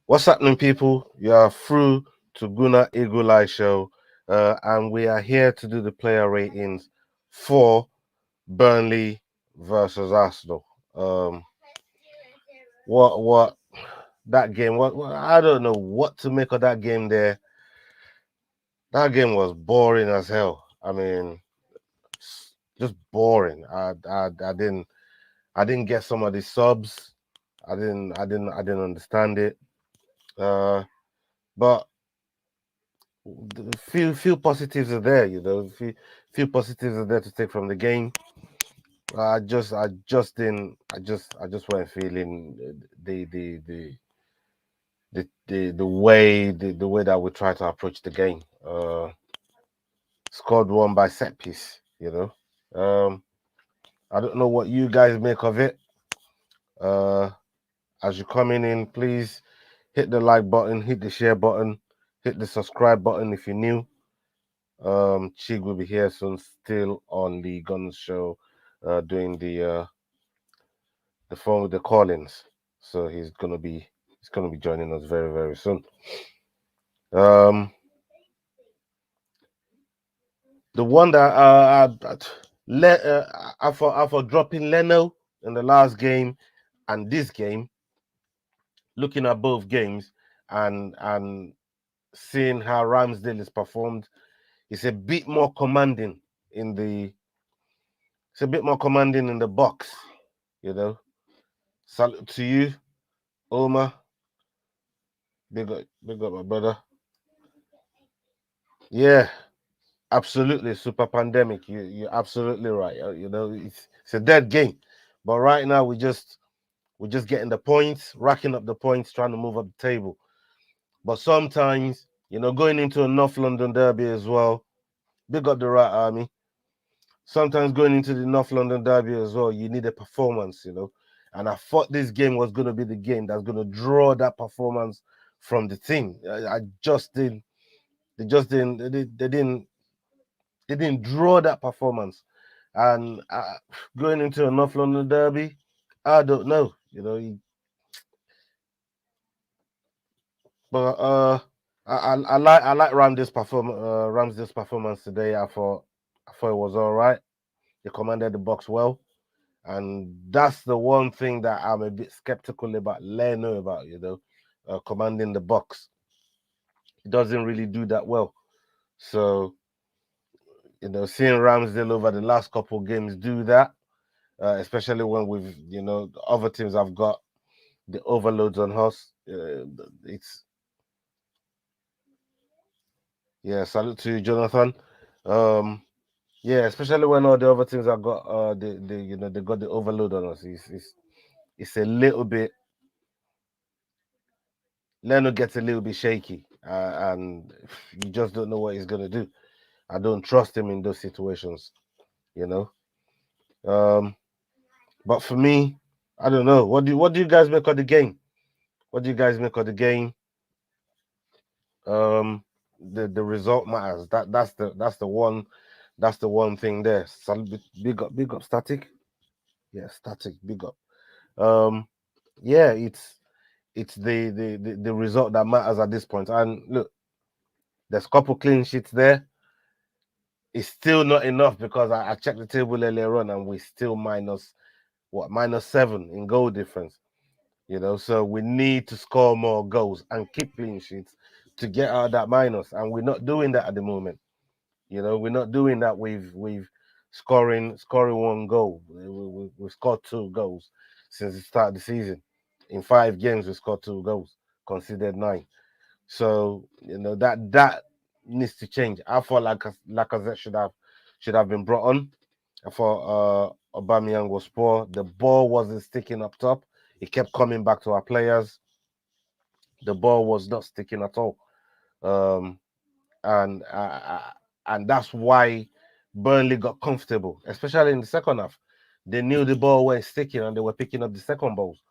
What's happening, people? You are through to Guna Eagle Eye Show, and we are here to do the player ratings for Burnley versus Arsenal. Um, what that game? What I don't know what to make of that game. There, that game was boring as hell. I mean, just boring. I didn't get some of the subs. I didn't understand it. Uh, but few positives are there, few positives are there to take from the game. I just weren't feeling the way that we try to approach the game. Scored one by set piece. I don't know what you guys make of it. Uh, as you're coming in, please hit the like button, hit the share button, hit the subscribe button if you're new. Chig will be here soon, still on the Guns show, doing the phone with the call-ins. So he's gonna be joining us very very soon. Um, the one that after dropping Leno in the last game and this game, looking at both games and seeing how Ramsdale is performed, it's a bit more commanding in the it's a bit more commanding in the box, you know. Salute to you, Oma. Big up, my brother. Yeah, absolutely. Super pandemic. You're absolutely right. It's a dead game, but right now we're just getting the points, racking up the points, trying to move up the table. But sometimes, going into a North London derby as well. Big up the right army. Sometimes going into the North London derby as well, you need a performance. And I thought this game was going to be the game that's going to draw that performance from the team. I just didn't. They just didn't. They didn't draw that performance. And going into a North London derby, I don't know. But I like Ramsdale's performance today. I thought it was all right. He commanded the box well. And that's the one thing that I'm a bit skeptical about Leno about, commanding the box. He doesn't really do that well. So, seeing Ramsdale over the last couple of games do that, especially when the other teams have got the overloads on us. It's Yeah, salute to you, Jonathan. Um, yeah, especially when all the other teams have got they got the overload on us. It's a little bit. Leno gets a little bit shaky, and you just don't know what he's gonna do. I don't trust him in those situations, you know. Um, but for me, I don't know. What do you guys make of the game? What do you guys make of the game? Um, the result matters. That's the one thing there. Big up, static. Yeah, static. Big up. Um, yeah, it's the result that matters at this point. And look, there's a couple clean sheets there. It's still not enough because I checked the table earlier on and we're still -7 in goal difference. So we need to score more goals and keep clean sheets to get out of that minus, and we're not doing that at the moment. We're not doing that. We've scoring one goal. We've scored 2 goals since the start of the season. In 5 games, we scored 2 goals, conceded 9. So that needs to change. I thought Lacazette should have been brought on. I thought Aubameyang was poor. The ball wasn't sticking up top. It kept coming back to our players. The ball was not sticking at all. Um, and that's why Burnley got comfortable, especially in the second half. They knew the ball was sticking and they were picking up the second balls.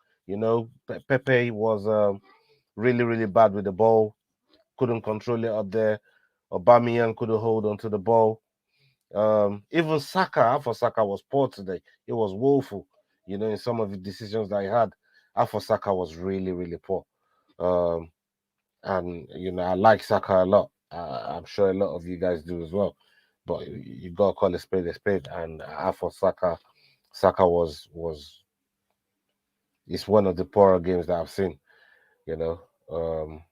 Pepe was really really bad with the ball, couldn't control it up there. Aubameyang couldn't hold on to the ball. Even Saka, I thought Saka was poor today. It was woeful, in some of the decisions that he had. I thought Saka was really really poor. Um, and I like Saka a lot. I'm sure a lot of you guys do as well. But you gotta call a spade. And I thought Saka was it's one of the poorer games that I've seen. You know, um,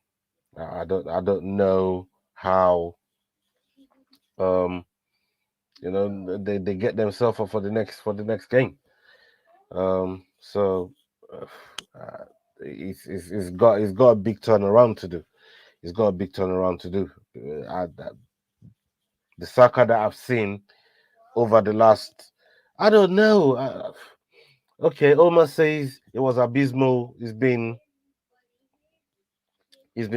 I don't know how um they get themselves up for the next game. So uh, it's got a big turnaround to do. It's got a big turnaround to do. The Saka that I've seen over the last, I don't know. Okay, Omar says it was abysmal. It's been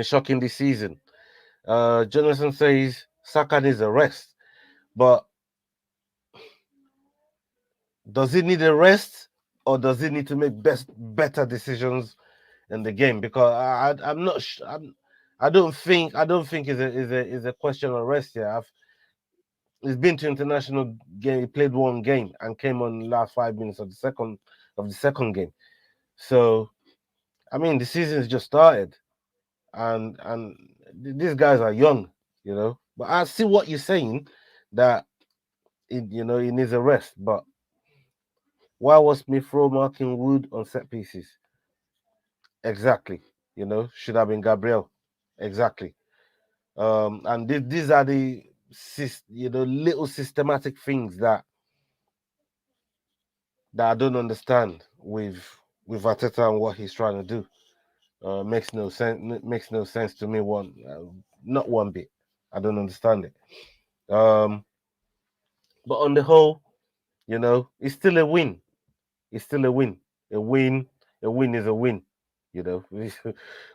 shocking this season. Jonathan says Saka needs a rest, but does he need a rest or does he need to make better decisions in the game? Because I'm not. I don't think is a question of rest here. He's been to international game. He played one game and came on the last 5 minutes of the second game. So I mean, the season's just started, and these guys are young, But I see what you're saying that he needs a rest. But why was Smith Rowe marking Wood on set pieces? Exactly. Should have been Gabriel. Exactly. And these are the little systematic things that I don't understand with Arteta and what he's trying to do. Makes no sense. Makes no sense to me. Not one bit. I don't understand it. But on the whole, it's still a win. It's still a win. A win. A win is a win. You know,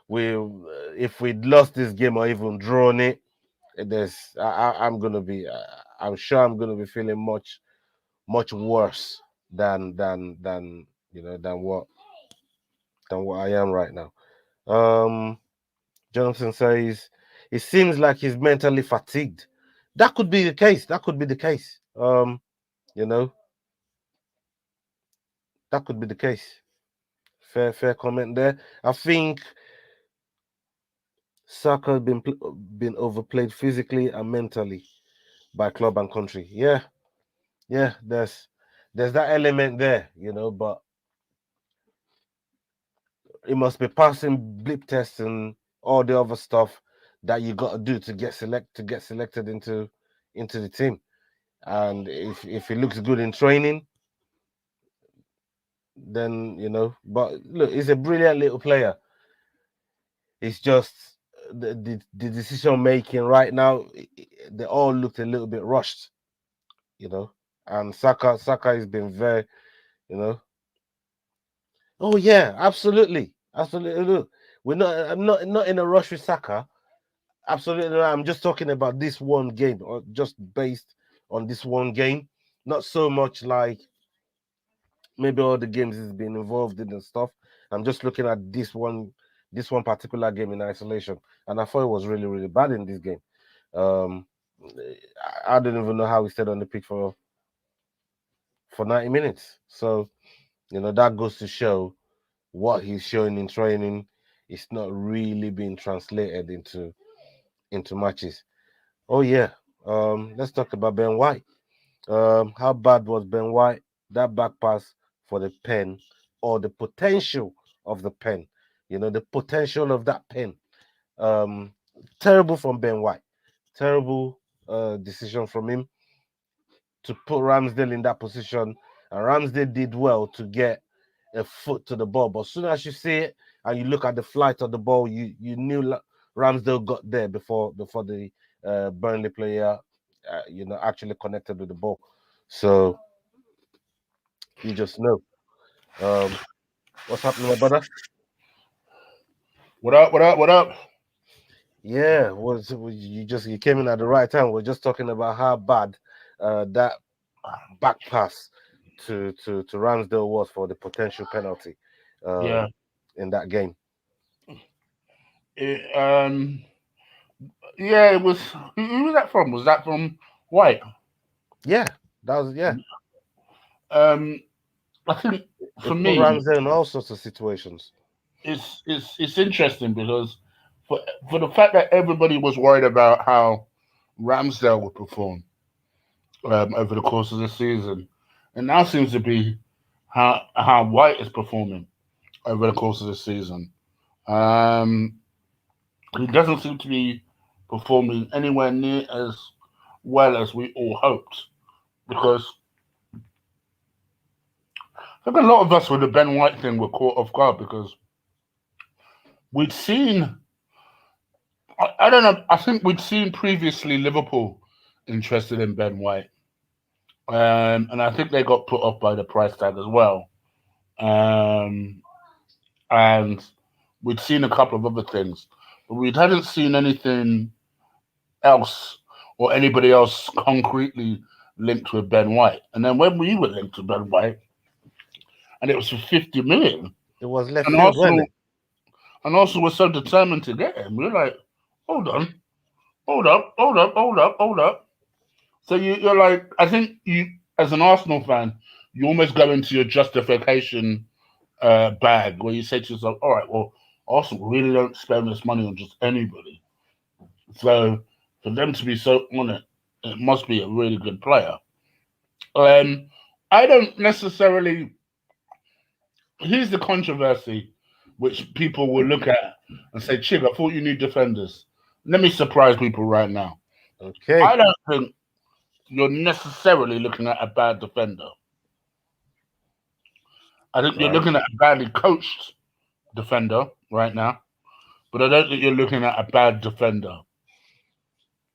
we if we'd lost this game or even drawn it, I'm gonna be. I'm sure I'm gonna be feeling much worse than than what I am right now. Um, Jonathan says it seems like he's mentally fatigued. That could be the case. That could be the case. You know, that could be the case. Fair comment there. I think Saka has been overplayed physically and mentally by club and country. Yeah. There's that element there, but it must be passing blip tests and all the other stuff that you got to do to get selected into the team. And if he looks good in training, then But look, he's a brilliant little player. It's just the decision making right now. They all looked a little bit rushed, you know. And Saka has been very, you know. Oh yeah, absolutely. Look, we're not. I'm not in a rush with Saka. Absolutely not. I'm just talking about this one game, or just based on this one game. Not so much like maybe all the games he's been involved in and stuff. I'm just looking at this one particular game in isolation, and I thought it was really really bad in this game. Um, I don't even know how he stayed on the pitch for 90 minutes. So that goes to show what he's showing in training. It's not really being translated into matches. Oh yeah. Let's talk about Ben White. How bad was Ben White? That back pass for the pen, or the potential of the pen. The potential of that pen. Um, Terrible from Ben White. Terrible decision from him to put Ramsdale in that position, and Ramsdale did well to get a foot to the ball. But as soon as you see it and you look at the flight of the ball, you knew Ramsdale got there before the Burnley player, actually connected with the ball. So you just know. Um, what's happening, my brother? What up? What up? What up? Yeah, you came in at the right time. We're just talking about how bad that back pass to Ramsdale was for the potential penalty Yeah. um, in that game. It, yeah, it was. Who was that from? Was that from White? Yeah, that was yeah. Um, I think for It put me, Ramsdale in all sorts of situations. it's interesting because for for the fact that everybody was worried about how Ramsdale would perform over the course of the season, it now seems to be how White is performing over the course of the season. Um, he doesn't seem to be performing anywhere near as well as we all hoped because I think a lot of us with the Ben White thing were caught off guard because we'd seen I don't know. I think we'd seen previously Liverpool interested in Ben White, and I think they got put off by the price tag as well. Um, and we'd seen a couple of other things, but we hadn't seen anything else or anybody else concretely linked with Ben White. And then when we were linked to Ben White, and it was for 50 million, It was left and field, wasn't Arsenal it? and Arsenal was so determined to get him, we were like, hold on, hold up, hold up, hold up, hold up. So you're like, I think you, as an Arsenal fan, you almost go into your justification bag where you say to yourself, all right, well, Arsenal really don't spend this money on just anybody. So for them to be so on it, it must be a really good player. Um, I don't necessarily. Here's the controversy, which people will look at and say, "Chig, I thought you knew defenders." Let me surprise people right now. Okay. I don't think you're necessarily looking at a bad defender. I think you're Right. looking at a badly coached defender right now, but I don't think you're looking at a bad defender.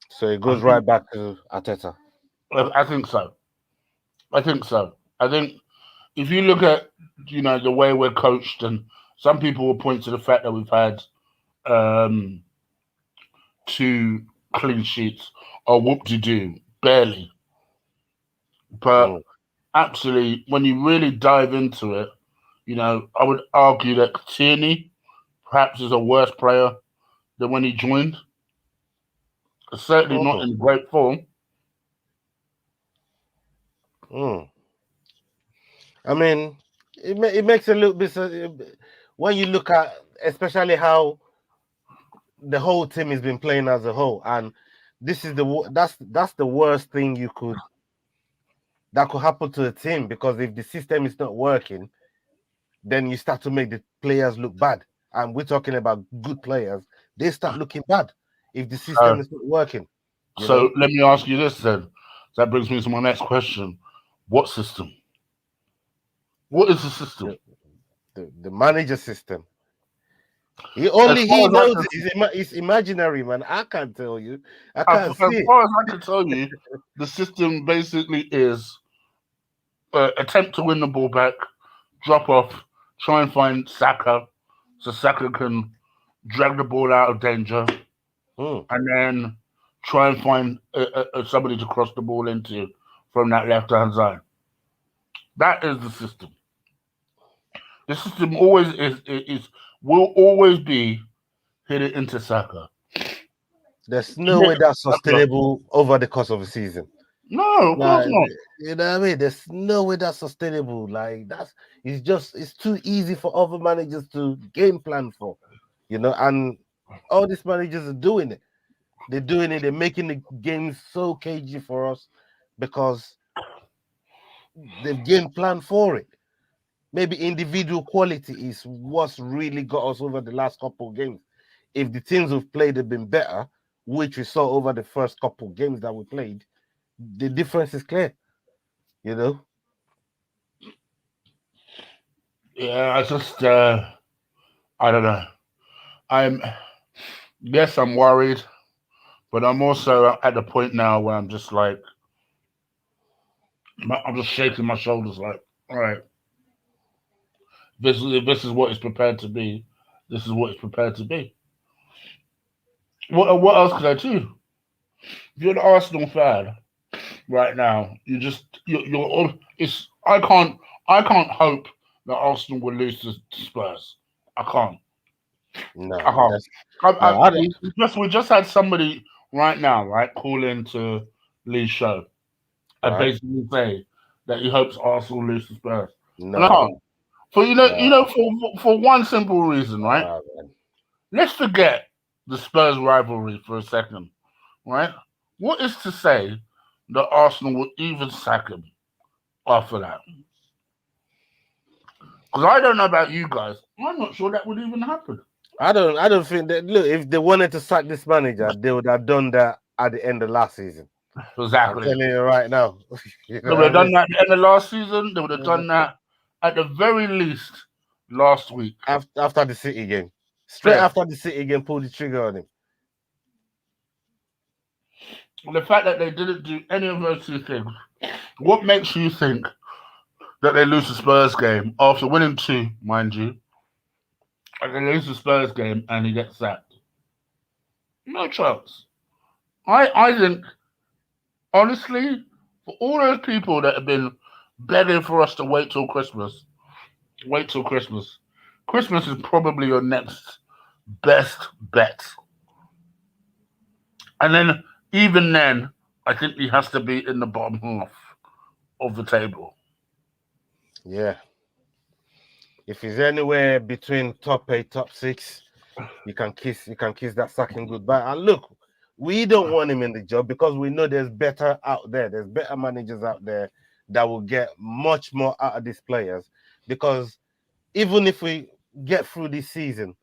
So it I goes think right back to Ateta. I think so. I think so. I think if you look at the way we're coached, and some people will point to the fact that we've had um, two clean sheets or whoop de doo, barely. But Mm. actually, when you really dive into it, I would argue that Tierney perhaps is a worse player than when he joined. Certainly not Mm. in great form. Mm. I mean, it makes a little bit when you look at especially how the whole team has been playing as a whole, and this is that's the worst thing you could that could happen to a team because if the system is not working, then you start to make the players look bad. And we're talking about good players; they start looking bad if the system So, is not working. You so know, let me ask you this then. That brings me to my next question. What system? What is the system? the, the manager system. As Only far he as I knows can, it. It's imaginary, man. I can't tell you. I as can't see it. far as I can tell you, the system basically is attempt to win the ball back, drop off, try and find Saka, so Saka can drag the ball out of danger, Hmm. and then try and find somebody to cross the ball into from that left hand side. That is the system. The system always is will always be hit it into Saka. There's no Hit way it that's to Saka. sustainable over the course of a season. No, of course Like, not. you know what I mean? There's no way that's sustainable. Like it's too easy for other managers to game plan for, and all these managers are doing it. They're doing it, they're making the games so cagey for us because they've game plan for it. Maybe individual quality is what's really got us over the last couple of games. If the teams we've played have been better, which we saw over the first couple of games that we played, the difference is clear, you know. Yeah, I don't know. I'm yes, I'm worried, but I'm also at the point now where I'm just like I'm just shaking my shoulders, like, all right, this is what it's prepared to be. This is what it's prepared to be. What else could I do? If you're an Arsenal fan right now, you're all it's I can't hope that Arsenal will lose to Spurs. I can't. I No, can't. that's no. I don't, We just had somebody right now, right, call into Lee's show and right? basically say that he hopes Arsenal lose to Spurs. And I No, can't. For Nah, for one simple reason, right? nah, man. Let's forget the Spurs rivalry for a second, right? What is to say that Arsenal would even sack him after that? Because I don't know about you guys. I'm not sure that would even happen. I don't think that. Look, if they wanted to sack this manager, they would have done that at the end of last season. I'm Exactly. telling you right now. You know They what would I have done mean? that at the end of last season. They would have done that at the very least last week. After the City game, straight Yeah. after the City game, pull the trigger on him. The fact that they didn't do any of those two things, what makes you think that they lose the Spurs game after winning two, mind you, and they lose the Spurs game and he gets sacked? No chance. I think, honestly, for all those people that have been begging for us to wait till Christmas, wait till Christmas. Christmas is probably your next best bet. And then, even then, I think he has to be in the bottom half of the table. Yeah, if he's anywhere between top eight, top six, you can kiss that sacking goodbye. And look, we don't want him in the job because we know there's better out there. There's better managers out there that will get much more out of these players. Because even if we get through this season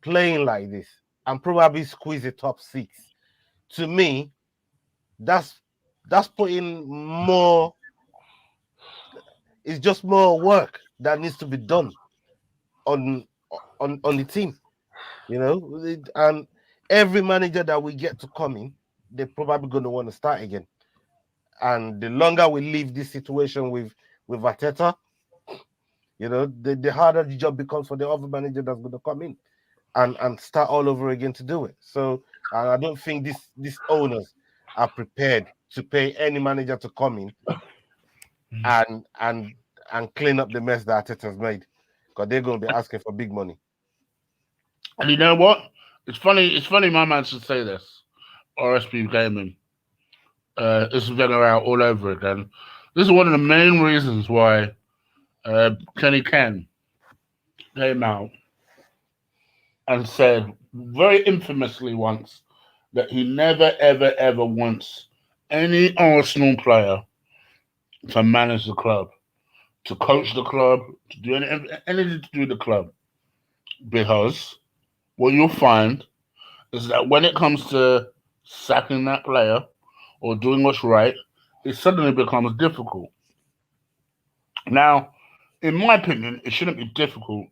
playing like this and probably squeeze a top six, to me, that's that's putting more. It's just more work that needs to be done on on the team. And every manager that we get to come in, they're probably going to want to start again. And the longer we leave this situation with Arteta, the harder the job becomes for the other manager that's going to come in and start all over again to do it. So and I don't think these owners are prepared to pay any manager to come in and and and clean up the mess that Arteta's made, because they're going to be asking for big money. And you know what? It's funny my man should say this. RSP Gaming. This is going out all over again. This is one of the main reasons why Kenny Ken came out and said very infamously once that he never, ever, ever wants any Arsenal player to manage the club, to coach the club, to do anything to do with the club. Because what you'll find is that when it comes to sacking that player or doing what's right, it suddenly becomes difficult. Now, in my opinion, it shouldn't be difficult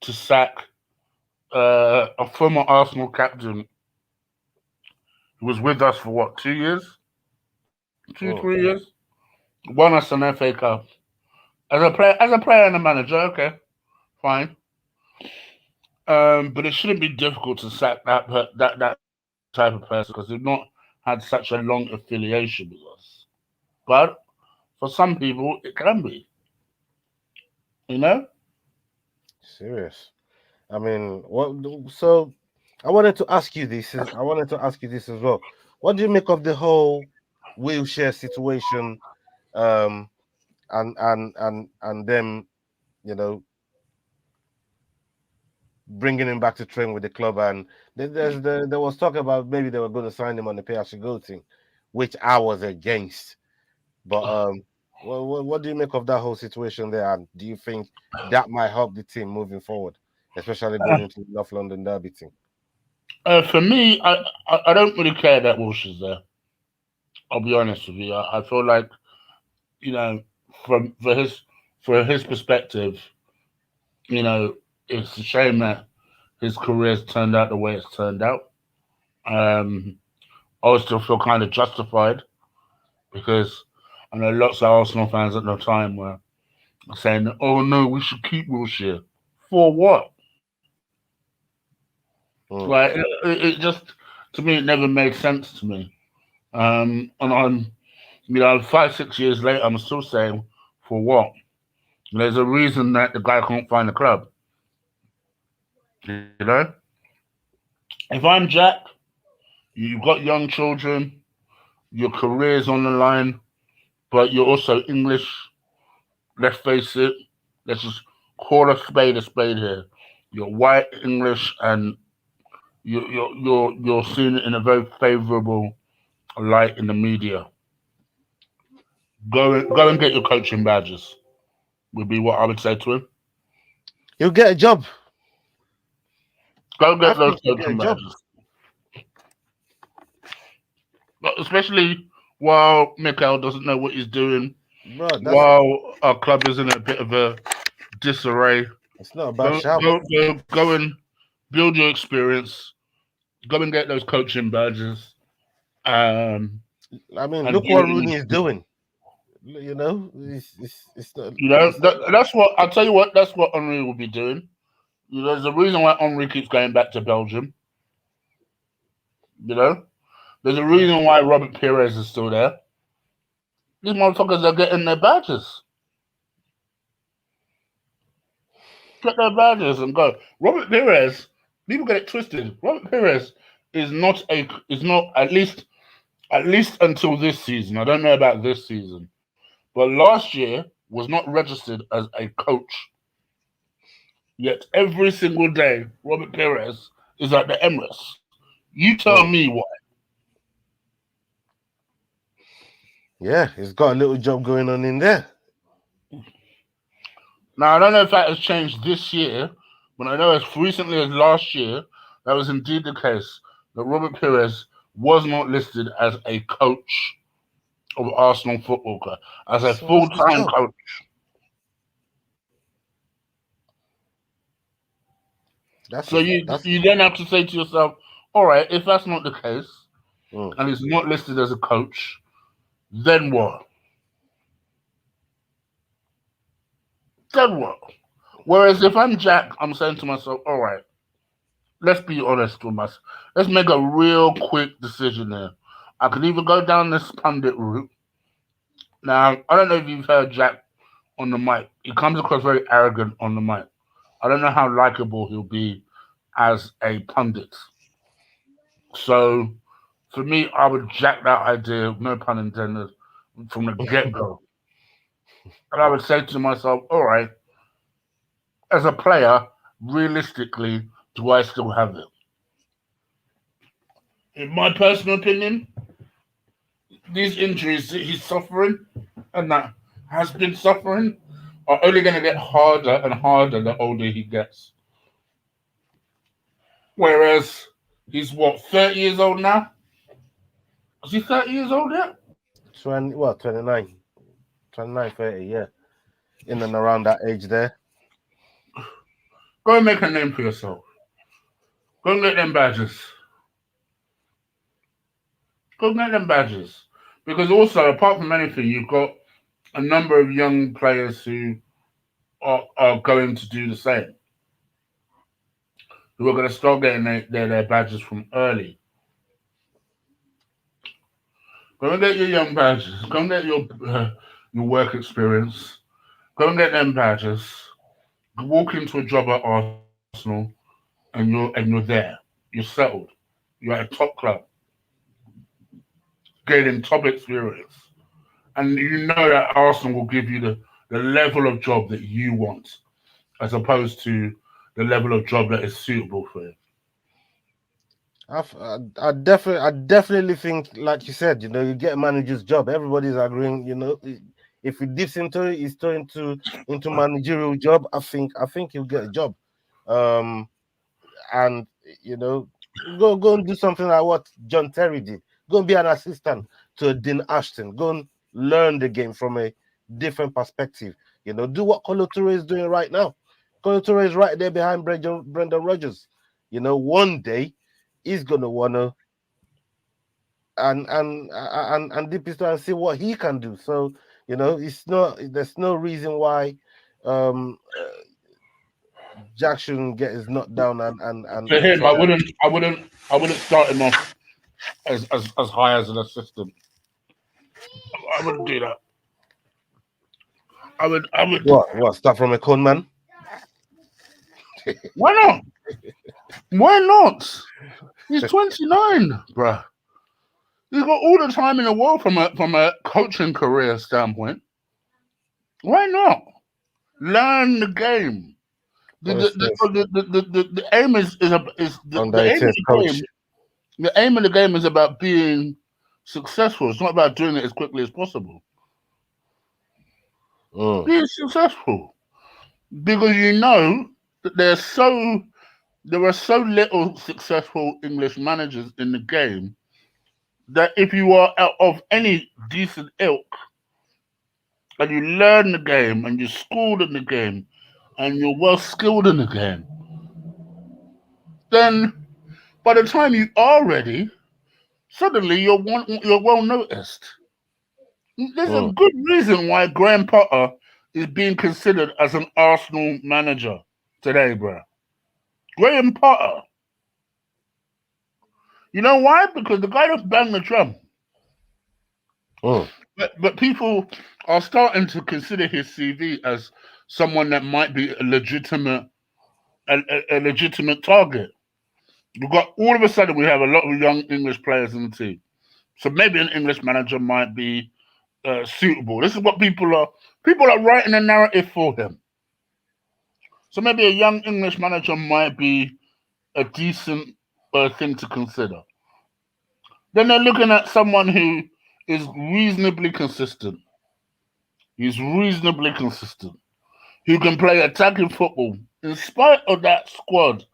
to sack a former Arsenal captain who was with us for what, 2 years? Two, three Mm. years? Won us an FA Cup. As a player and a manager, okay, fine. But it shouldn't be difficult to sack that type of person because they've not had such a long affiliation with us. But for some people, it can be, you know. Serious. I mean, what? So, I wanted to ask you this. I wanted to ask you this as well. What do you make of the whole wheelchair situation? Um, and them, you know, bringing him back to train with the club. And there was talk about maybe they were going to sign him on the pay as you go thing, which I was against. But what do you make of that whole situation there? And do you think that might help the team moving forward, especially going into the North London Derby thing? For me, I don't really care that Walsh is there. I'll be honest with you. I feel like you know, from for his perspective, you know, it's a shame that his career's turned out the way it's turned out. Um, I still feel kind of justified because I know lots of Arsenal fans at the time were saying, "Oh no, we should keep Wilshere." For what? Mm. Like it just to me, it never made sense to me. And I'm 5 6 years later, I'm still saying, for what? There's a reason that the guy can't find a club. You know, if I'm Jack, you've got young children, your career's on the line, but you're also English. Let's face it. Let's just call a spade here. You're white, English, and you're seen in a very favourable light in the media. Go and get your coaching badges. Would be what I would say to him. He'll get a job. Go I get those think he'll get a coaching job, badges, but especially while Mikel doesn't know what he's doing. bro. While our club is in a bit of a disarray, It's not a bad shout. go and build your experience. Go and get those coaching badges. Um, I mean, and look do what what you Rooney need is to do. doing. You know, it's not. You know, It's not that's what I'll tell you. What that's what Henri will be doing. You know, there's a reason why Henri keeps going back to Belgium. You know, there's a yeah. reason why Robert Pires is still there. These motherfuckers are getting their badges. Get their badges and go. Robert Pires, people get it twisted. Robert Pires is not at least until this season. I don't know about this season, but last year was not registered as a coach. Yet every single day, Robert Pires is at the Emirates. You tell Mm. me why. Yeah, he's got a little job going on in there. Now I don't know if that has changed this year, but I know as recently as last year, that was indeed the case. That Robert Pires was not listed as a coach of Arsenal Football Club, as a So what's his full-time job? coach. That's So his. That's you then have to say to yourself, all right, if that's not the case, mm. and he's not listed as a coach, then what? Then what? Whereas if I'm Jack, I'm saying to myself, all right, let's be honest with us. Let's make a real quick decision here. I could either go down this pundit route. Now, I don't know if you've heard Jack on the mic. He comes across very arrogant on the mic. I don't know how likable he'll be as a pundit. So, for me, I would jack that idea, no pun intended, from the get go. And I would say to myself, all right, as a player, realistically, do I still have it? In my personal opinion, these injuries that he's suffering and that has been suffering are only going to get harder and harder the older he gets. Whereas he's what, 30 years old now? Is he 30 years old yet? 20, what, 29, 29, 30, yeah, in and around that age there. Go and make a name for yourself. Go and get them badges. Go and get them badges. Because also, apart from anything, you've got a number of young players who are going to do the same, who are going to start getting their badges from early. Go and get your young badges. Go and get your work experience. Go and get them badges. Walk into a job at Arsenal, and you're there. You're settled. You're at a top club, gaining top experience, and you know that Arsenal will give you the level of job that you want, as opposed to the level of job that is suitable for you. I definitely think, like you said, you know, you get a manager's job. Everybody's agreeing, you know, if he dips into it, he's turning into managerial job. I think he'll get a job. Um, and you know, go and do something like what John Terry did. Go and be an assistant to Dean Ashton. Go and learn the game from a different perspective. You know, do what Kolo Toure is doing right now. Kolo Toure is right there behind Brendan Rodgers. You know, one day he's gonna wanna and dip his toe and see what he can do. So you know, it's not. There's no reason why um Jack shouldn't get his nut down For and him, try. I wouldn't start him off as high as an assistant. I wouldn't do that. I would. What? Start from a con man? Why not? Why not? He's 29, bruh. He's got all the time in the world from a coaching career standpoint. Why not? Learn the game. The What the is the, this? the aim is Under the aim of 18s the coach. game. The aim of the game is about being successful. It's not about doing it as quickly as possible. Mm, Being successful because you know that there are so little successful English managers in the game that if you are out of any decent ilk and you learn the game and you're schooled in the game and you're well skilled in the game, then by the time you are ready, suddenly you're well noticed. There's a mm, good reason why Graham Potter is being considered as an Arsenal manager today, bro. Graham Potter. You know why? Because the guy just banged the drum. mm, But people are starting to consider his CV as someone that might be a legitimate target. We've got all of a sudden we have a lot of young English players in the team. So maybe an English manager might be suitable. This is what people are writing a narrative for him. So maybe a young English manager might be a decent thing to consider. Then they're looking at someone who is reasonably consistent. He's reasonably consistent. Who can play attacking football. In spite of that squad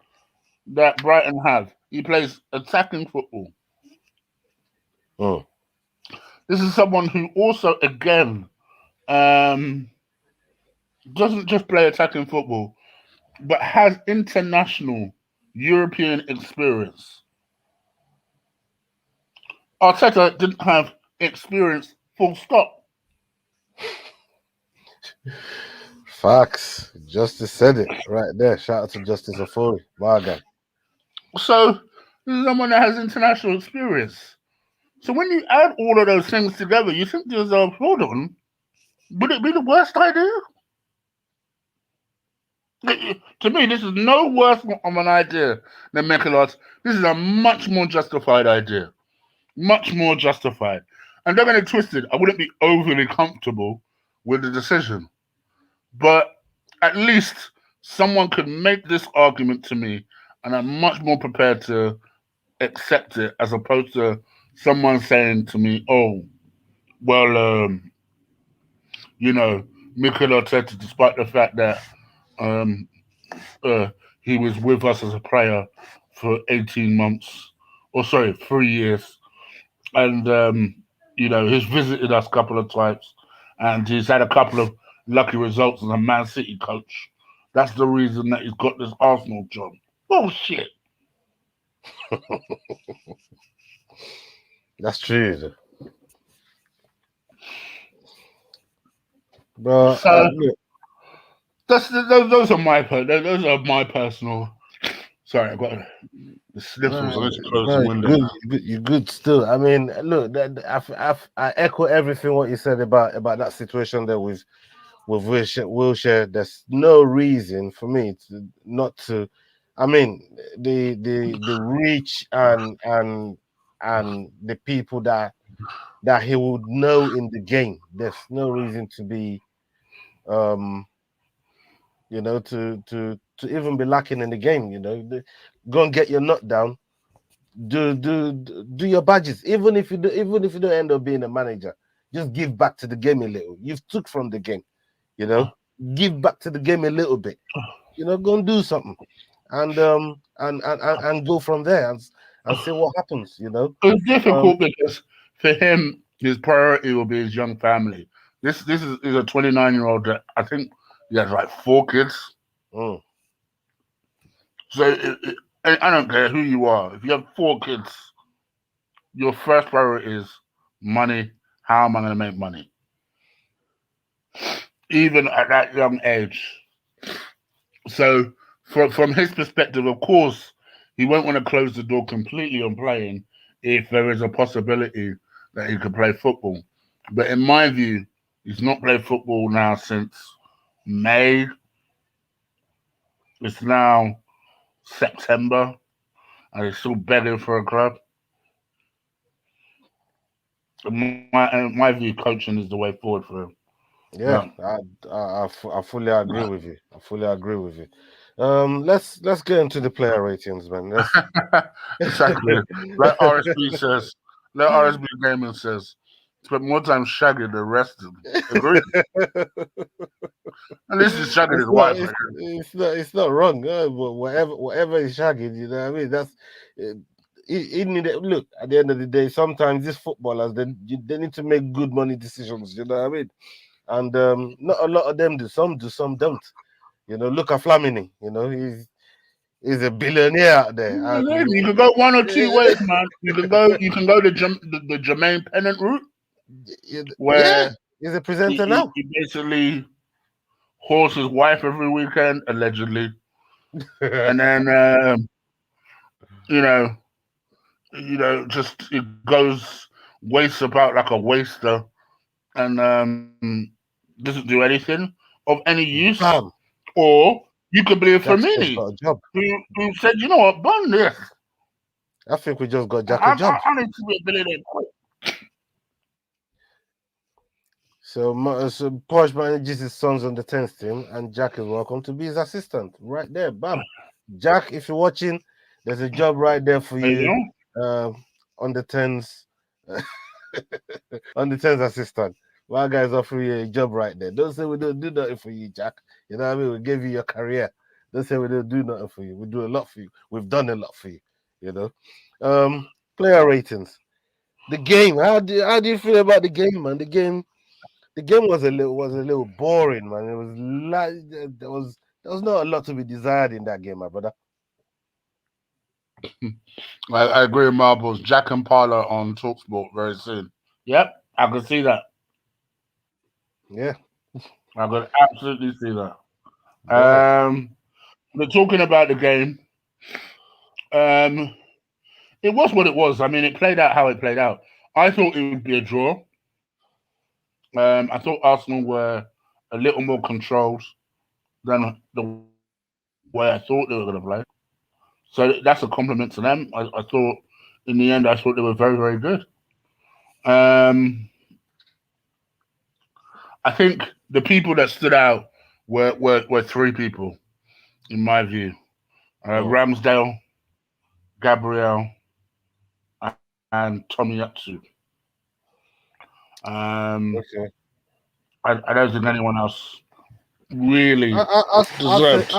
that Brighton have, he plays attacking football. mm. This is someone who also, again, um, doesn't just play attacking football, but has international European experience. Arteta didn't have experience, full stop. Facts. Justice said it right there. Shout out to Justice Ofori. My guy. So, this is someone that has international experience. So, when you add all of those things together, you think to yourself, hold on, would it be the worst idea? To me, this is no worse of an idea than Michelots. This is a much more justified idea. Much more justified. And don't get it twisted, I wouldn't be overly comfortable with the decision. But at least someone could make this argument to me, and I'm much more prepared to accept it as opposed to someone saying to me, oh, well, you know, Mikel Arteta, despite the fact that um, uh, he was with us as a player for 18 months, or sorry, 3 years. And, he's visited us a couple of times and he's had a couple of lucky results as a Man City coach. That's the reason that he's got this Arsenal job. Bullshit. That's true, bro. So Look, those are my personal. Sorry, I got the sniffles. I need to close no, the you're window good. now. You're good still. I mean, look, I echo everything what you said about that situation there with Wilshire. There's no reason for me to not to. I mean, the reach and the people that he would know in the game. There's no reason to be um to even be lacking in the game. Go and get your nut down. Do your badges. Even if you don't end up being a manager, just give back to the game a little. You've took from the game. You know, give back to the game a little bit. Go and do something, and go from there and see what happens. It's Um, difficult because for him, his priority will be his young family. This is a 29-year-old that I think he has like 4 kids. mm, So I don't care who you are. If you have 4 kids, your first priority is money. How am I going to make money? Even at that young age. So from his perspective, of course, he won't want to close the door completely on playing if there is a possibility that he could play football. But in my view, he's not played football now since May. It's now September, and he's still begging for a club. In my view, coaching is the way forward for him. Yeah, Yeah. I fully agree with you. I fully agree with you. Let's get into the player ratings, man. Let's. Exactly. Like RSB says, like RSB Gaming says, spent more time shagging than resting. Agree? At least he's shagging his It's not. wife. Right? It's not wrong. Whatever is shagging, you know what I mean. That's. Uh, it need look at the end of the day. Sometimes these footballers they need to make good money decisions. You know what I mean. And not a lot of them do. Some do, some don't. You know, look at Flamini. You know, he's a billionaire out there, and You can go one or two ways, man. You can go the Jermaine Pennant route, yeah, where he's a he, presenter he, now. he basically whores his wife every weekend, allegedly, and then you know, just it goes wastes about like a waster, and doesn't do anything of any use. Bam, Or you could be a Jack's just Firmini got a job. who said, you know what, burn this. I think we just got Jack a I, I, job. I need to be a billionaire quick. So Porsche manages his sons on the 10th team, and Jack is welcome to be his assistant. Right there, bam. Jack, if you're watching, there's a job right there for There you. you On the 10s, on the 10s assistant. My guys offer you a job right there. Don't say we don't do nothing for you, Jack. You know what I mean? We gave you your career. Don't say we don't do nothing for you. We do a lot for you. We've done a lot for you. You know. Player ratings. The game. How do you feel about the game, man? The game was a little boring, man. It was like there was not a lot to be desired in that game, my brother. go. I agree with Marbles. Jack and Parler on Talksport very soon. Yep, I could see that. Yeah, I could absolutely see that. yeah. But talking about the game, um, it was what it was. I mean, it played out how it played out. I thought it would be a draw. I thought Arsenal were a little more controlled than the way I thought they were going to play. So that's a compliment to them. I thought, in the end, I thought they were very, very good. Um, I think the people that stood out were three people, in my view: Mm, Ramsdale, Gabriel, and Tomiyasu. Um, okay. I don't think anyone else really I'll say deserved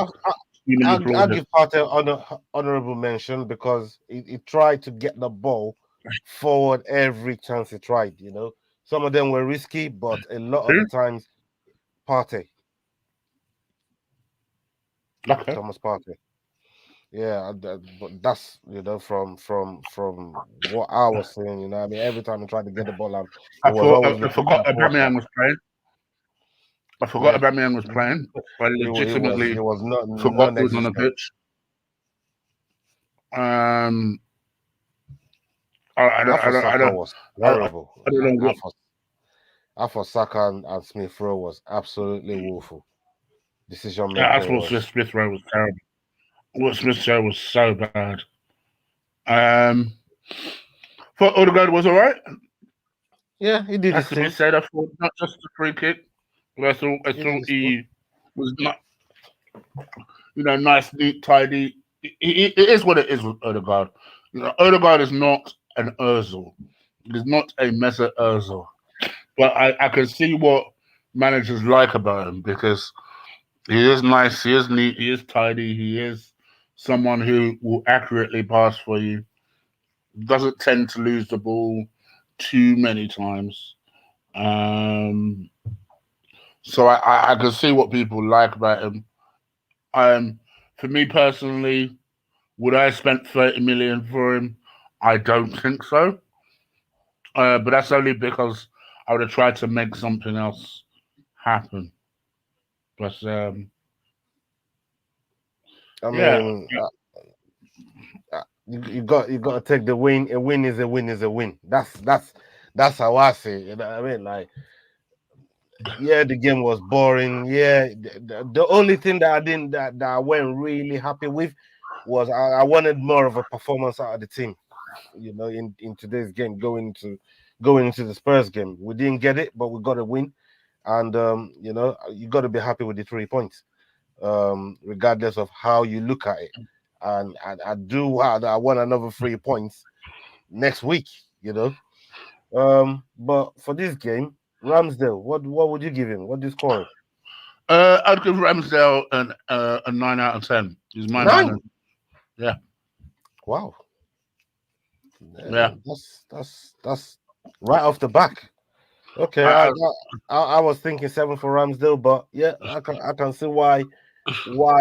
being I'll applauded. give Partey honorable mention because he tried to get the ball forward every chance he tried. You know, some of them were risky, but a lot of the times, Partey, Okay. Thomas Partey. Yeah, but that's from what I was saying. You know, I mean, every time I tried to get the ball out, it was always I looking forgot for a poor shot. Aubameyang was playing. I forgot Yeah, Aubameyang was he, playing. I he legitimately was not forgot he was on the non-existent. pitch. Um, I don't, I Alpha don't, I Saka don't, was I terrible. don't know what. Alpha Saka and Smith Rowe was absolutely woeful. Decision I making thought was Smith Rowe was terrible. What Smith Rowe was so bad. Um, thought Odegaard was all right. yeah, he did Has his to be thing. said. I thought not just a free kick, but I He did thought his thing. he was not, nice, neat, tidy. It is what it is with Odegaard. Odegaard is not an Özil. It is not a Mesut Özil. But I can see what managers like about him because he is nice, he is neat, he is tidy, he is someone who will accurately pass for you, doesn't tend to lose the ball too many times. Um, so I can see what people like about him. Um, for me personally, would I have spent 30 million for him? I don't think so. But that's only because I would have tried to make something else happen. But I yeah, mean, you got to take the win. A win is a win is a win. That's how I see it. You know what I mean? Like, yeah, the game was boring. Yeah, the only thing that I didn't that I weren't really happy with was I wanted more of a performance out of the team. You know, in today's game, going into the Spurs game, we didn't get it, but we got a win. and you got to be happy with the 3 points, regardless of how you look at it. And I want another 3 points next week. You know, but for this game, Ramsdale, what would you give him? What do you score him? I'd give Ramsdale a 9 out of 10. He's my man. Nine. Yeah, Wow, yeah. that's right off the back. Okay, I, I was thinking seven for Ramsdale, but yeah, I can see why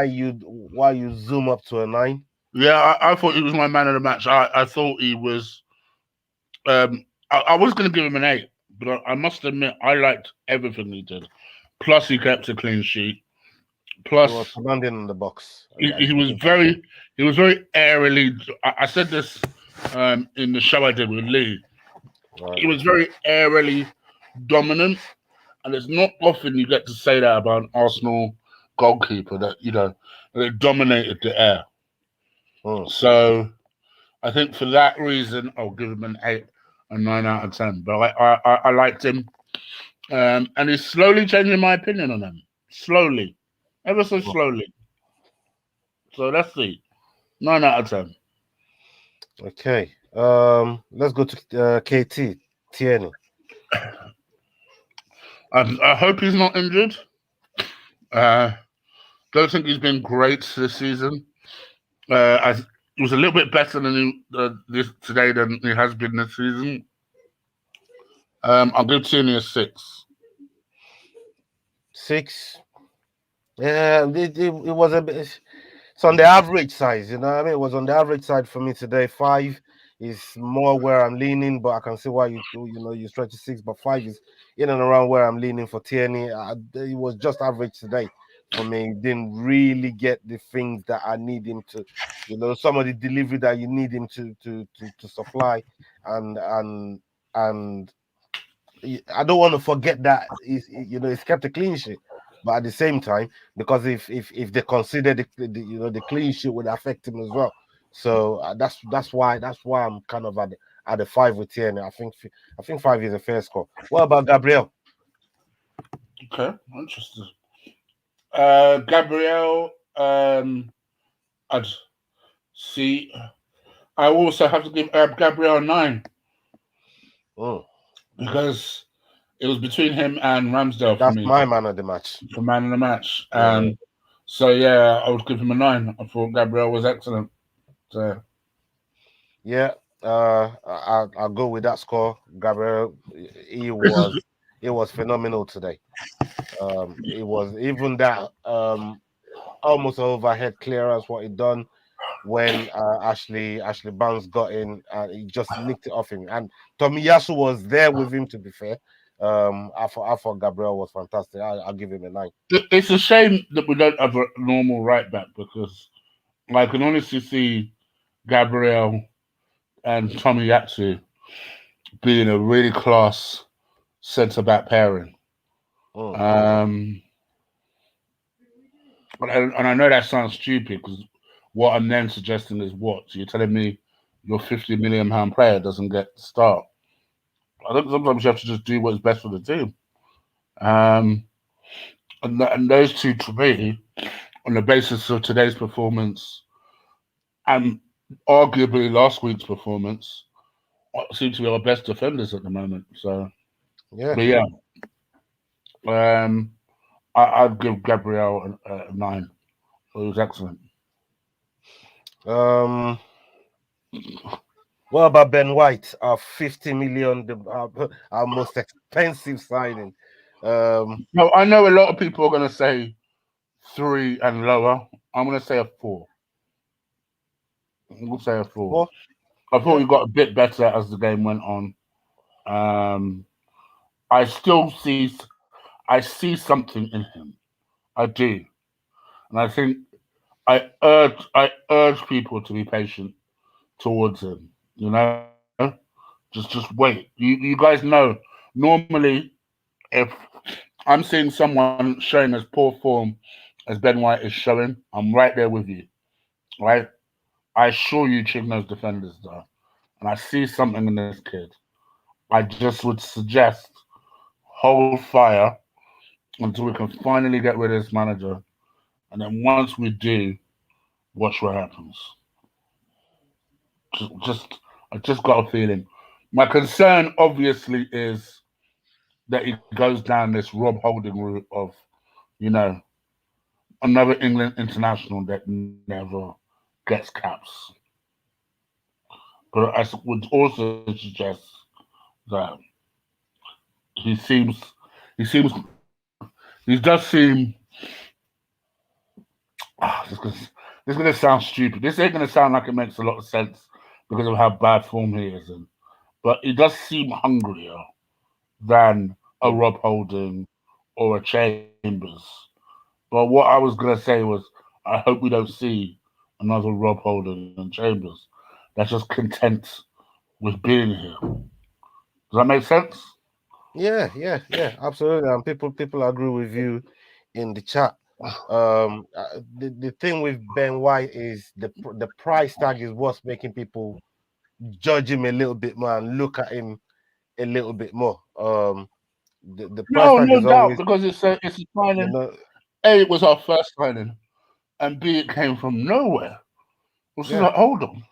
you zoom up to a nine. yeah, I thought he was my man of the match. I thought he was. I was going to give him an 8, but I must admit I liked everything he did. Plus, he kept a clean sheet. He was Plus, commanding in the box. I he give was him that. very airily. I said this in the show I did with Lee. Right. He was very airily dominant, and it's not often you get to say that about an Arsenal goalkeeper that they dominated the air. Hmm. So I think for that reason, I'll give him an 8, a 9 out of 10. But I liked him, and he's slowly changing my opinion on him. Slowly, ever so slowly. So let's see, 9 out of 10. Okay. Let's go to KT Tierney. I hope he's not injured. Uh, don't think he's been great this season. He was a little bit better than this today than he has been this season. I'll give Tierney a 6. 6. Yeah, it was a bit. It's on the average side, you know what I mean? It was on the average side for me today. 5 is more where I'm leaning, but I can see why you stretch to 6, but 5 is in and around where I'm leaning for Tierney. It was just average today for me. He didn't really get the things that I need him to, some of the delivery that you need him to supply, and I don't want to forget that he's kept a clean sheet, but at the same time, because if they consider the clean sheet would affect him as well. So that's why I'm kind of at the 5 with Tierney. I think 5 is a fair score. What about Gabriel? Okay, interesting. Gabriel, I'd see. I also have to give Gabriel a 9 Mm, because it was between him and Ramsdale for that's me my man of the match. for man of the match. Yeah, So yeah, I would give him a 9. I thought Gabriel was excellent. So yeah. I'll go with that score. Gabriel, he this is was he was phenomenal today. It was even that almost overhead clearance what he done when Ashley Barnes got in, and he just nicked it off him. And Tomiyasu was there with him. To be fair, I thought Gabriel was fantastic. I'll give him a 9. it's a shame that we don't have a normal right back because I can honestly see Gabriel and Tommy Yatsu being a really class centre back pairing. Mm. Um, and I know that sounds stupid because what I'm then suggesting is what? So you're telling me your £50 million player doesn't get to start? I think sometimes you have to just do what's best for the team. Um, and those two, to me, on the basis of today's performance and arguably last week's performance, seem to be our best defenders at the moment. So, Yeah. but yeah, um, I'd give Gabriel a 9. It was excellent. Um. What about Ben White? Our 50 million, our most expensive signing. Um. No, I know a lot of people are going to say 3 and lower. I'm going to say a 4. We'll say a 4. Well, I thought yeah. he got a bit better as the game went on. I still I see something in him. I do, and I think I urge people to be patient towards him. You know, just wait. You guys know. Normally, if I'm seeing someone showing as poor form as Ben White is showing, I'm right there with you. Right? I assure you, Chigno's defenders are, and I see something in this kid. I just would suggest hold fire until we can finally get rid of this manager. And then once we do, watch what happens. I just got a feeling. My concern, obviously, is that he goes down this Rob Holding route of, you know, another England international that never gets caps. But I would also suggest that he seems, he seems, he does seem. This is gonna sound stupid. This ain't gonna sound like it makes a lot of sense because of how bad form he is in. But he does seem hungrier than a Mm. Rob Holding or a Chambers. But what I was gonna say was, I hope we don't see another Rob Holding and Chambers. That's just content with being here. Does that make sense? Yeah, absolutely. And people agree with you in the chat. The thing with Ben White is the price tag is what's making people judge him a little bit more and look at him a little bit more. The price No, tag no is doubt, always, because it's a you signing. know, A, it was our first signing, and B, it came from nowhere. This is yeah, like, hold on.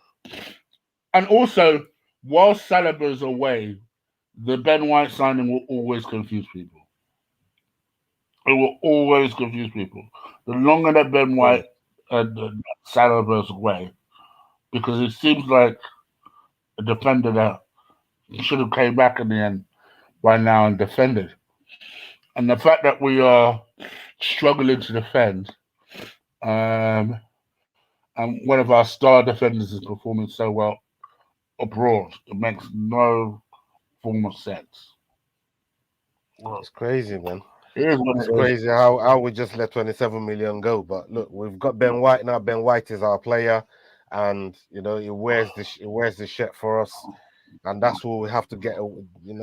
And also, while Saliba's away, the Ben White signing will always confuse people. It will always confuse people. The longer that Ben mm, White and Saliba's away, because it seems like a defender that should have came back in the end by now and defended. And the fact that we are struggling to defend, um, and one of our star defenders is performing so well abroad, it makes no form of sense. Well, it's crazy, man. it is what It's it is. crazy how we just let 27 million go. But look, we've got Ben White now. Ben White is our player, and he wears he wears the shirt for us, and that's what we have to get.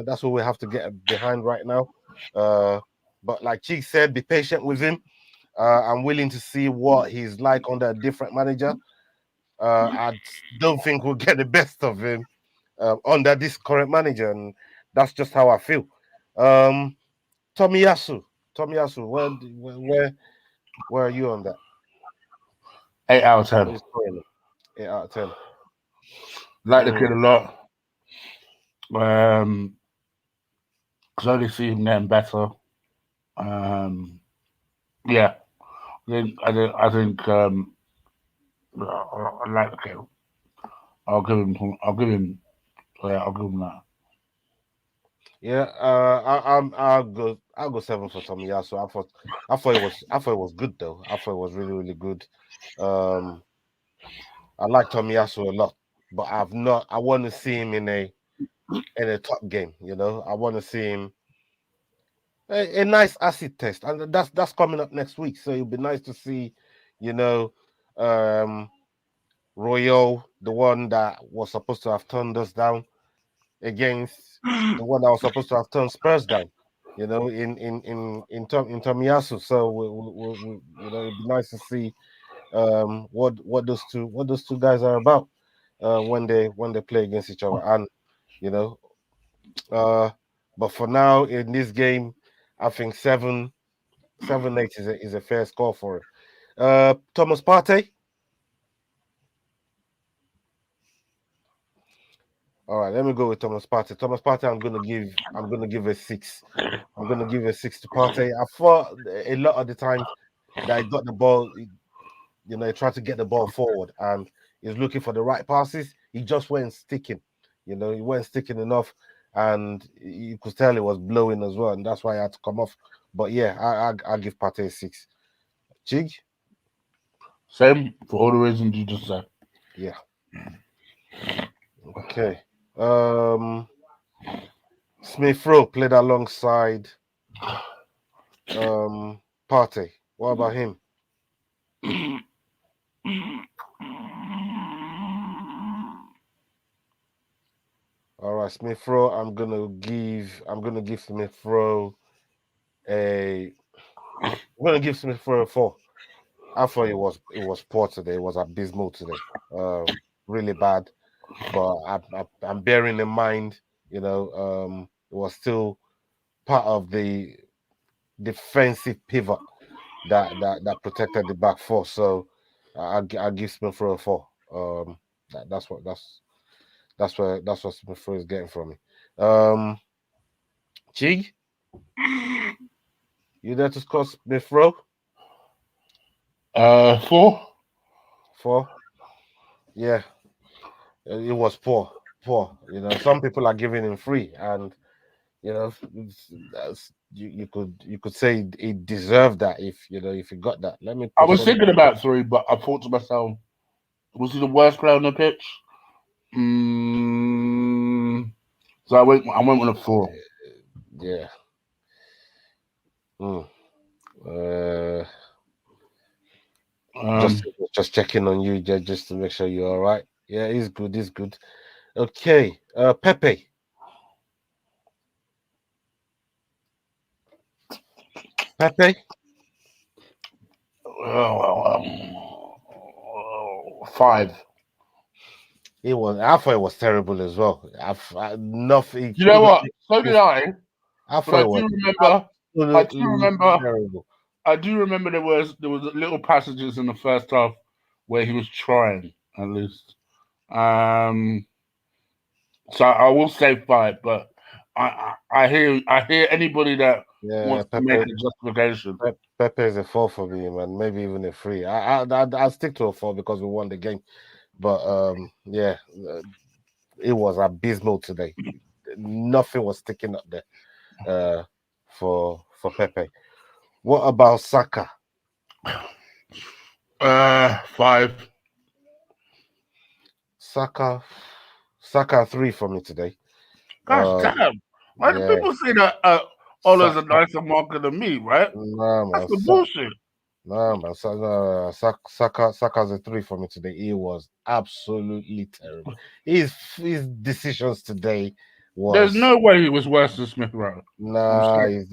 That's what we have to get behind right now. Uh, but like Cheek said, be patient with him. I'm willing to see what he's like under a different manager. I don't think we'll get the best of him under this current manager, and that's just how I feel. Um, Tomiyasu, Tomiyasu, where are you on that? 8 out of What 10. is scoring him? 8 out of 10. Like the kid Mm, a lot. Um, Slowly see him getting better. Um, yeah, I like the kid. I'll give him. I'll give him. Yeah, I'll give him that. yeah, I'll go 7 for Tomiyasu. I thought it was good though. I thought it was really really good. Um, I like Tomiyasu a lot, but I want to see him in a top game. I want to see him a nice acid test, and that's coming up next week. So it'll be nice to see, you know, um, Royal, the one that was supposed to have turned us down, against the one that was supposed to have turned Spurs down. In Tomiyasu. So it'd be nice to see what those two guys are about when they play against each other. And you know, uh, but for now in this game, I think 7-8 is a fair score for him. Thomas Partey. All right, let me go with Thomas Partey. Thomas Partey, I'm gonna give a 6. I'm gonna give a 6 to Partey. I thought a lot of the times that he got the ball, he tried to get the ball forward and he's looking for the right passes. He just wasn't sticking. He wasn't sticking enough, and you could tell it was blowing as well, and that's why I had to come off. But yeah, I give Partey a 6. Jig, Same for all the reasons you just said. yeah, okay. Um, Smith Rowe played alongside Partey. What about him? All right, Smith Rowe. I'm gonna give Smith Rowe a. I'm gonna give Smith Rowe a 4. I thought it was poor today. It was abysmal today. Really bad. But I'm bearing in mind, it was still part of defensive pivot that protected the back four. So I give Smith Rowe a 4. That's what that's what Smith Rowe is getting from me. Um, Chig, you there to score Smith Rowe? 4. 4. Yeah, it was poor, poor. Some people are giving him 3, and you could say he deserved that if he got that. Let me I put was some. thinking about 3, but I thought to myself, was he the worst player on the pitch? So I went with a 4. Yeah. Mm. Uh, Um, just checking on you, just to make sure you're all right. Yeah, he's good. He's good. Okay. Pepe. Pepe. 5. He was. I thought it was terrible as well. Nothing. He You know couldn't what? make So it. did I. I But thought it was I do absolutely remember, terrible. I do remember there was little passages in the first half where he was trying at least. Um, so I will say 5, but I hear anybody that Yeah, wants to make a justification. Pepe is a 4 for me, man. Maybe even a 3. I'll stick to a 4 because we won the game. But yeah, it was abysmal today. Nothing was sticking up there for Pepe. What about Saka? 5. Saka, Saka 3 for me today. Gosh Um, damn! Why do yeah, people say that Ola's a Saka. nicer marker than me? Right? Nah, That's man. the bullshit. Nah, man. Saka's a 3 for me today. He was absolutely terrible. His decisions today There's was no way he was worse than Smith Rowe. I'm nah. sorry.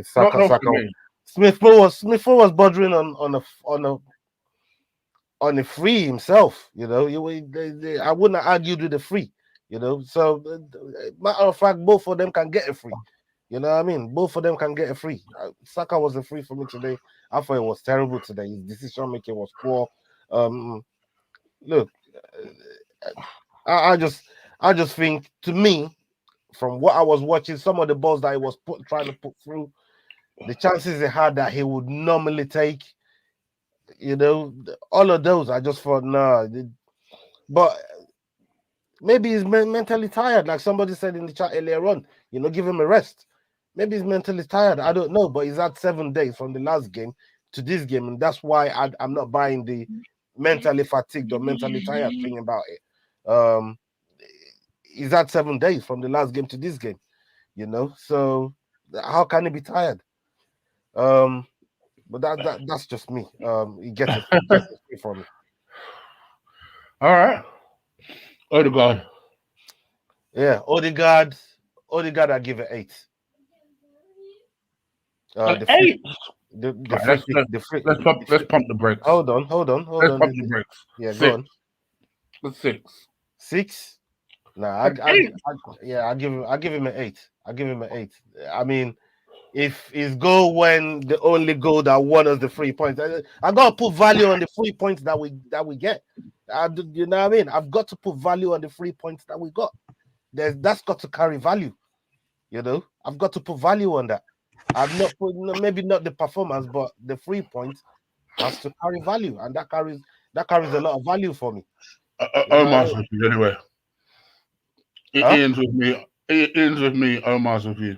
Saka Not for Saka me. Smith Rowe was bordering on a free himself. I wouldn't have argued with the free. So matter of fact, both of them can get a free. You know what I mean? Both of them can get a free. Saka was a free for me today. I thought it was terrible today. His decision making was poor. Um, Look, I just think, to me, from what I was watching, some of the balls that he was trying to put through, the chances he had that he would normally take, all of those, I just thought, nah. But maybe he's mentally tired, like somebody said in the chat earlier on. Give him a rest. Maybe he's mentally tired. I don't know, but he's had 7 days from the last game to this game, and that's why I'm not buying the mentally fatigued or mentally tired thing about it. He's had 7 days from the last game to this game. So how can he be tired? Um, but that's just me. He gets a free from me. All right. Oh the God. Yeah, Odegaard, I give it 8. An The free, 8. the Right, free let's kick, let's the free, let's pump the let's free. pump the brakes. Hold Let's on. pump the brakes. Yeah, go 6. on. Let's 6. 6. Nah, An 8. yeah, I give him an 8. I give him an 8. I mean, if his goal when the only goal that won us the 3 points, I gotta put value on the 3 points that we get. You know what I mean? I've got to put value on the 3 points that we got. That's got to carry value. I've got to put value on that. I've not put maybe not the performance, but the 3 points has to carry value, and that carries a lot of value for me. You know what I Omar's mean? with you anyway. It Huh? ends with me. It ends with me. Omar's with you.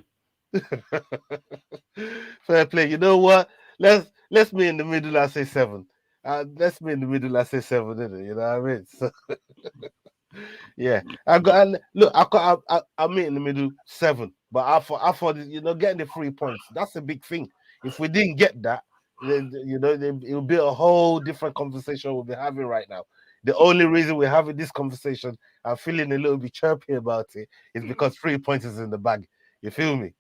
Fair play. You know what? Let's me in the middle. I say 7. Let's me in the middle. I say 7. Innit? You know what I mean? So yeah, look. I'm in the middle 7, but I thought getting the 3 points. That's a big thing. If we didn't get that, then it would be a whole different conversation we'll be having right now. The only reason we're having this conversation, I'm feeling a little bit chirpy about it, is because 3 points is in the bag. You feel me?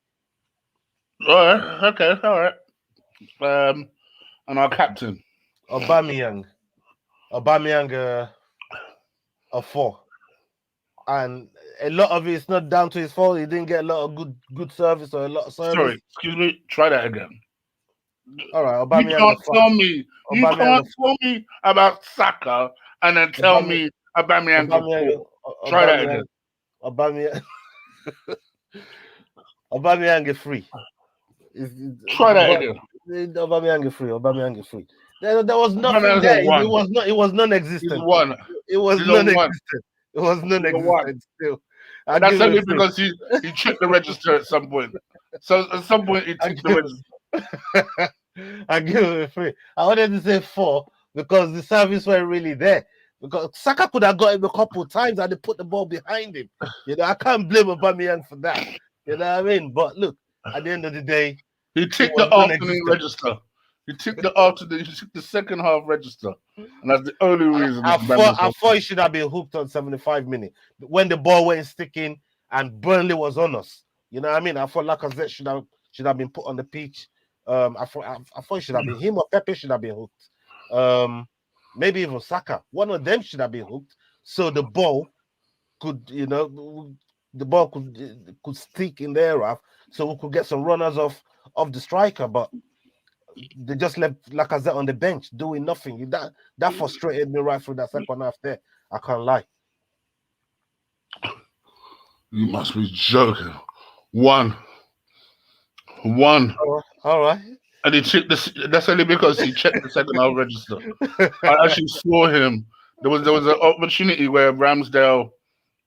All right. Okay. All right. And our captain. Aubameyang, a 4. and a lot of it is not down to his fault. He didn't get a lot of good service or a lot of service. Sorry, excuse me. Try that again. All right, You Aubameyang, can't tell me. You Aubameyang, can't tell me about Saka and then tell Aubameyang, me Aubameyang are Aubameyang, poor. Try that again. Aubameyang, Aubameyang, Aubameyang is free. Try that But again. Aubameyang is free. Aubameyang is free. There was nothing Aubameyang's a there. It one. was not. It was He's a non-existent. one. It was He's a one. non-existent. It was He's a one. non-existent. Still, I But give that's him only free. because he checked the register at some point. So at some point he I ticked the give, register. I give him free. I wanted to say 4 because the service weren't really there. Because Saka could have got him a couple of times and they put the ball behind him. I can't blame Aubameyang for that. You know what I mean? But look, at the end of the day, He it ticked was the afternoon non-existent. register. He ticked the afternoon. He ticked the second half register, and that's the only reason. I thought he should have been hooked on 75 minutes when the ball went sticking and Burnley was on us. You know what I mean? I thought Lacazette should have been put on the pitch. I thought it should have been him or Pepe should have been hooked. Maybe even Saka. One of them should have been hooked. So the ball could, could stick in the air, so we could get some runners off the striker. But they just left Lacazette on the bench doing nothing. That frustrated me right through that second half there. I can't lie. You must be joking. One. All right. And he checked this. That's only because he checked the second half register. I actually saw him. There was an opportunity where Ramsdale,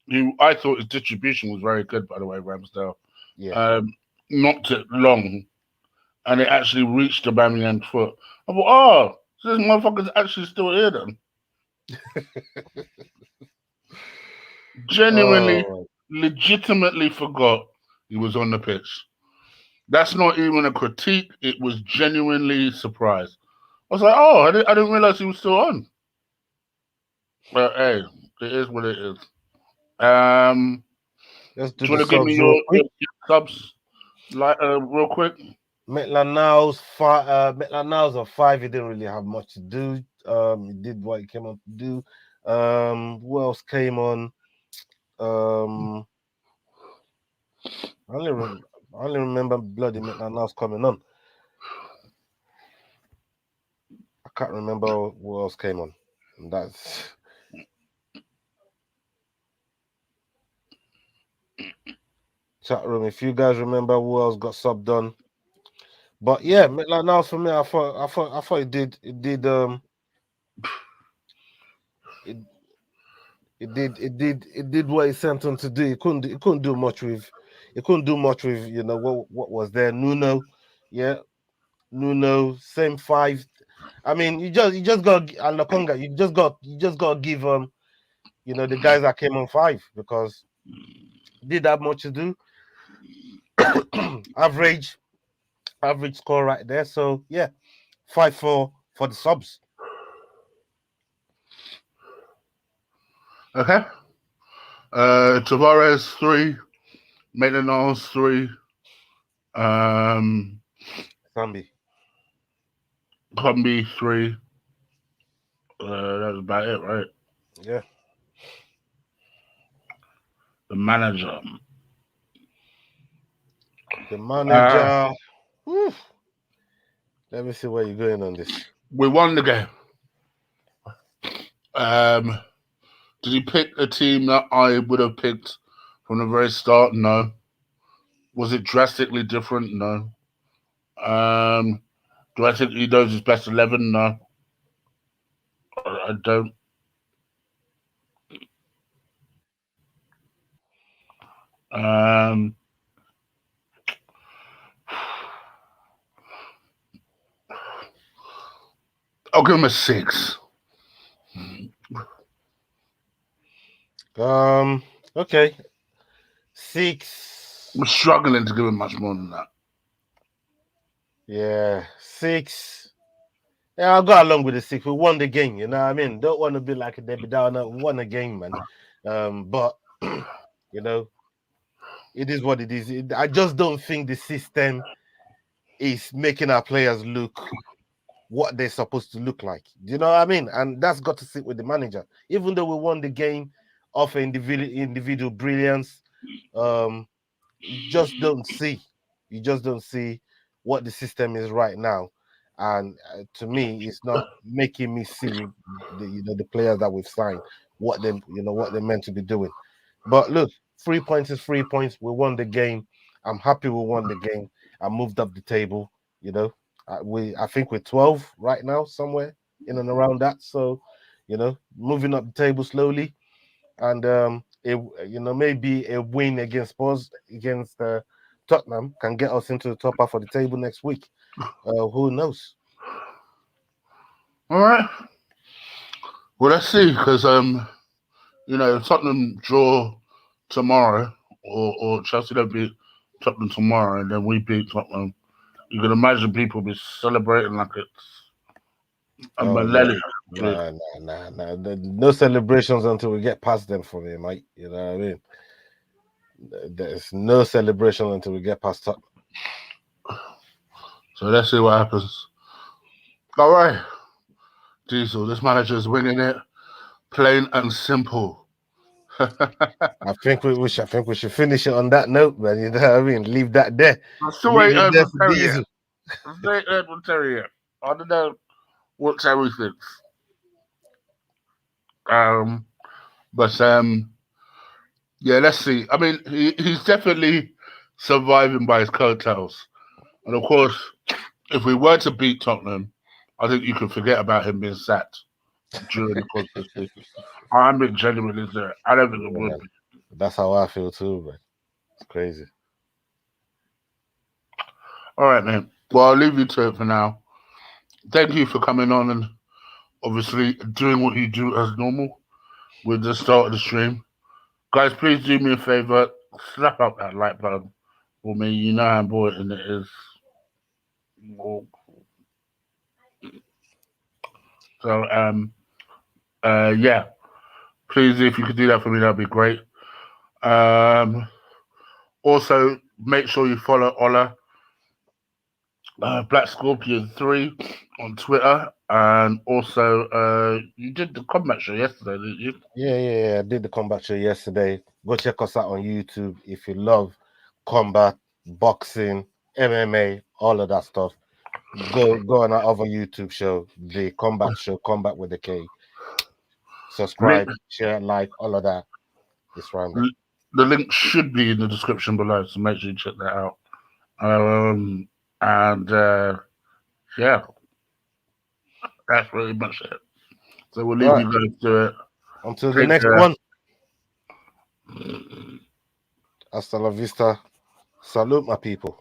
who I thought his distribution was very good, by the way, Ramsdale, Yeah. knocked it long, and it actually reached the Aubameyang foot. I thought, oh, so this motherfucker's actually still here then. Genuinely, Oh, legitimately forgot he was on the pitch. That's not even a critique. It was genuinely surprised. I was like, oh, I didn't realize he was still on. But hey, it is what it is. let's do Do you the want to give me subs real quick. your subs like real quick? Maitland-Niles of 5. He didn't really have much to do. He did what he came on to do. Who else came on? I only remember bloody Maitland-Niles coming on. I can't remember who else came on. And that's chat room. If you guys remember who else got subbed on. But yeah, Maitland-Niles for me, I thought it did what he sent on to do. It couldn't do much with what was there. Nuno, same 5. I mean, you just got and Lokonga, you just got to give the guys that came on 5 because did have much to do. average score right there. So yeah, 5-4 for the subs. Okay. Tavares 3, Maitland-Niles 3, Sambi. Combi 3. That's about it, right? Yeah. The manager. The manager. Let me see where you're going on this. We won the game. Did he pick a team that I would have picked from the very start? No. Was it drastically different? No. Do I think he knows his best 11? No. I don't. I'll give him a 6. Okay. 6. I'm struggling to give him much more than that. Yeah, 6. Yeah, I'll go along with the 6. We won the game, you know what I mean? Don't want to be like a Debbie Downer. We won the game, man. But it is what it is. I just don't think the system is making our players look what they're supposed to look like. Do you know what I mean? And that's got to sit with the manager. Even though we won the game, offer individual brilliance. Um, you just don't see. You just don't see what the system is right now, and to me, it's not making me see the players that we've signed what they're meant to be doing. But look, 3 points is 3 points. We won the game. I'm happy we won the game. I moved up the table. You know, I think we're 12 right now, somewhere in and around that. So, moving up the table slowly, and maybe a win against Spurs against Tottenham can get us into the top half of the table next week. Who knows? All right. Well, let's see, because Tottenham draw tomorrow, or Chelsea don't beat Tottenham tomorrow, and then we beat Tottenham. You can imagine people be celebrating like it's a Oh no, millennium. nah. No celebrations until we get past them for me, mate. You know what I mean? There's no celebration until we get past Tottenham. So let's see what happens. All right, Diesel. This manager's winning it, plain and simple. I think we should finish it on that note, man. You know what I mean? Leave that there. I'm still Leave waiting it there on for Terry. Diesel. I'm still waiting on Terry. I don't know what Terry thinks. Um, but yeah, let's see. I mean, he's definitely surviving by his coattails. And of course, if we were to beat Tottenham, I think you can forget about him being sacked during the course of this season. I'm being genuinely there. I don't think it would Yeah, be. that's how I feel too, man. It's crazy. All right, man. Well, I'll leave you to it for now. Thank you for coming on and obviously doing what you do as normal with the start of the stream. Guys, please do me a favor. Slap up that like button for me. You know how important it is. So, yeah. Please, if you could do that for me, that'd be great. Um, Also, make sure you follow Ola Black Scorpion 3 on Twitter. And also, you did the combat show yesterday, didn't you? Yeah. I did the combat show yesterday. Go check us out on YouTube if you love combat, boxing, MMA, all of that stuff. Go on our other YouTube show, the Combat Show, Combat with the K. Link, Subscribe, share, like, all of that. It's right there. the link should be in the description below, so make sure you check that out. And yeah, that's pretty much it. So we'll All leave right. you guys to it. Until the Take next care. one. Hasta la vista. Salute, my people.